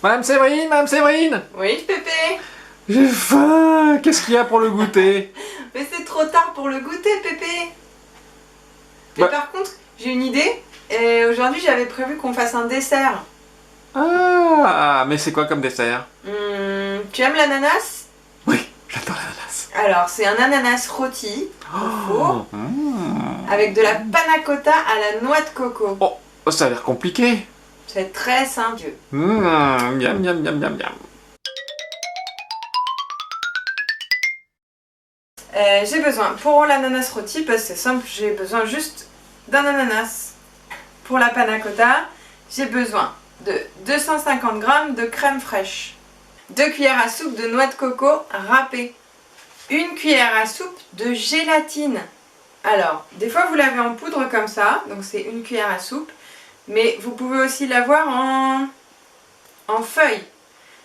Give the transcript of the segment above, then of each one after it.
Madame Séverine, Madame Séverine! Oui, Pépé? J'ai faim! Qu'est-ce qu'il y a pour le goûter? Mais c'est trop tard pour le goûter, Pépé! Mais Bah. par contre, j'ai une idée. Et aujourd'hui, j'avais prévu qu'on fasse un dessert. Ah, mais c'est quoi comme dessert? Tu aimes l'ananas? Oui, j'adore l'ananas. Alors, c'est un ananas rôti au four avec de la panna cotta à la noix de coco. Oh, ça a l'air compliqué. C'est très simple. Miam, miam, miam, miam, miam. J'ai besoin, pour l'ananas rôti, parce que c'est simple, j'ai besoin juste d'un ananas. Pour la panna cotta, j'ai besoin de 250 g de crème fraîche, 2 cuillères à soupe de noix de coco râpée, 1 cuillère à soupe de gélatine. Alors, des fois vous l'avez en poudre comme ça, donc c'est 1 cuillère à soupe, mais vous pouvez aussi l'avoir en feuilles.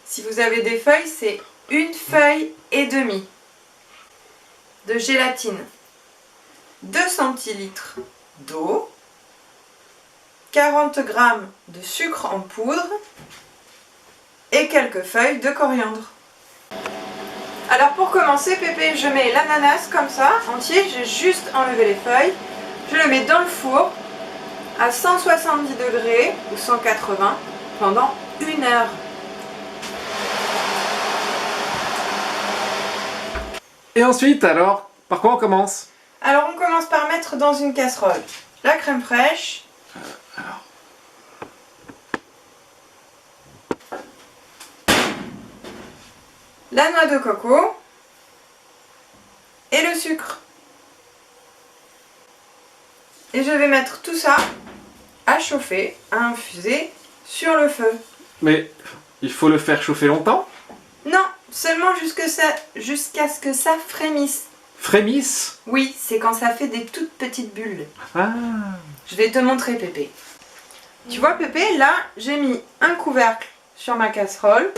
Si vous avez des feuilles, c'est 1 feuille et demie de gélatine, 2 centilitres d'eau, 40 g de sucre en poudre et quelques feuilles de coriandre. Alors pour commencer, Pépé, je mets l'ananas comme ça, entier, j'ai juste enlevé les feuilles. Je le mets dans le four à 170 degrés ou 180 pendant 1 heure. Et ensuite, alors, par quoi on commence? Alors on commence par mettre dans une casserole la crème fraîche, la noix de coco et le sucre. Et je vais mettre tout ça à chauffer, à infuser sur le feu. Mais il faut le faire chauffer longtemps? Non, seulement jusqu'à ce que ça frémisse. Frémisse? Oui, c'est quand ça fait des toutes petites bulles. Ah. Je vais te montrer, Pépé. Tu vois, Pépé, là, j'ai mis un couvercle sur ma casserole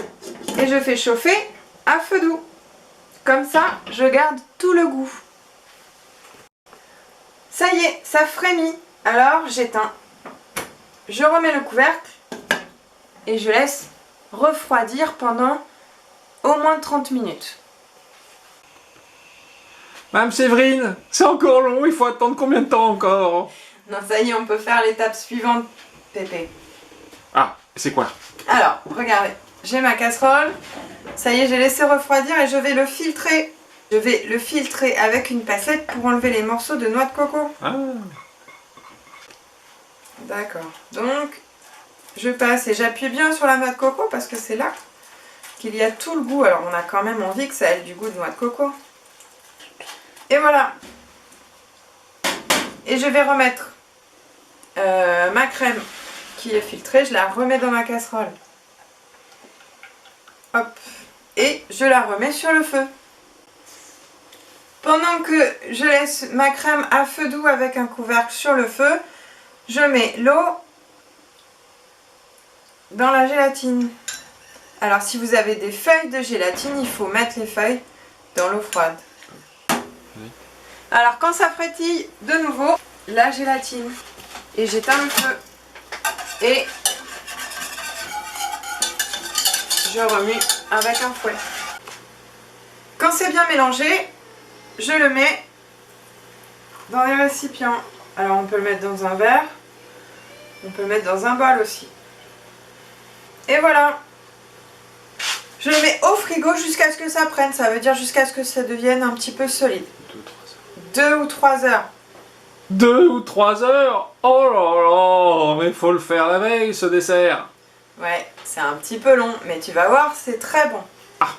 et je fais chauffer à feu doux. Comme ça, je garde tout le goût. Ça y est, ça frémit. Alors, j'éteins. Je remets le couvercle et je laisse refroidir pendant au moins 30 minutes. Madame Séverine, c'est encore long, il faut attendre combien de temps encore? Non, ça y est, on peut faire l'étape suivante, Pépé. Ah, c'est quoi? Alors, regardez, j'ai ma casserole. Ça y est, j'ai laissé refroidir et je vais le filtrer. Je vais le filtrer avec une passette pour enlever les morceaux de noix de coco. Ah. D'accord. Donc, je passe et j'appuie bien sur la noix de coco parce que c'est là qu'il y a tout le goût. Alors, on a quand même envie que ça ait du goût de noix de coco. Et voilà. Et je vais remettre ma crème qui est filtrée. Je la remets dans ma casserole. Hop. Et je la remets sur le feu. Pendant que je laisse ma crème à feu doux avec un couvercle sur le feu, je mets l'eau dans la gélatine. Alors si vous avez des feuilles de gélatine, il faut mettre les feuilles dans l'eau froide. Oui. Alors quand ça frétille, de nouveau, la gélatine. Et j'éteins le feu. Et je remue avec un fouet. Quand c'est bien mélangé, je le mets dans les récipients. Alors on peut le mettre dans un verre, on peut le mettre dans un bol aussi. Et voilà. Je le mets au frigo jusqu'à ce que ça prenne, ça veut dire jusqu'à ce que ça devienne un petit peu solide. 2 ou 3 heures. 2 ou 3 heures? Oh là là, mais faut le faire la veille ce dessert. Ouais, c'est un petit peu long, mais tu vas voir, c'est très bon. Ah.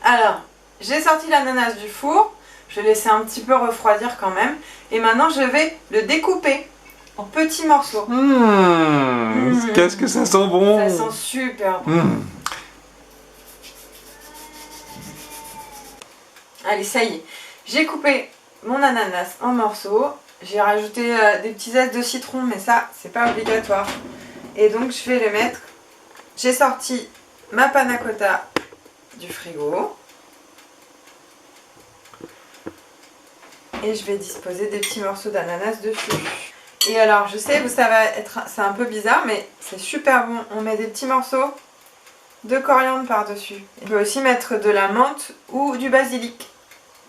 Alors, j'ai sorti l'ananas du four, je vais laisser un petit peu refroidir quand même, et maintenant je vais le découper en petits morceaux. Qu'est-ce que ça sent bon. Ça sent super bon. Allez, ça y est, j'ai coupé mon ananas en morceaux, j'ai rajouté des petits zestes de citron, mais ça, c'est pas obligatoire. Et donc, je vais le mettre. J'ai sorti ma panna cotta du frigo. Et je vais disposer des petits morceaux d'ananas dessus. Et alors, je sais, ça va être, c'est un peu bizarre, mais c'est super bon. On met des petits morceaux de coriandre par-dessus. On peut aussi mettre de la menthe ou du basilic.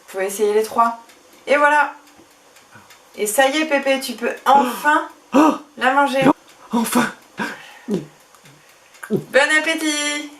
Vous pouvez essayer les trois. Et voilà. Et ça y est Pépé, tu peux enfin la manger. Enfin. Bon appétit!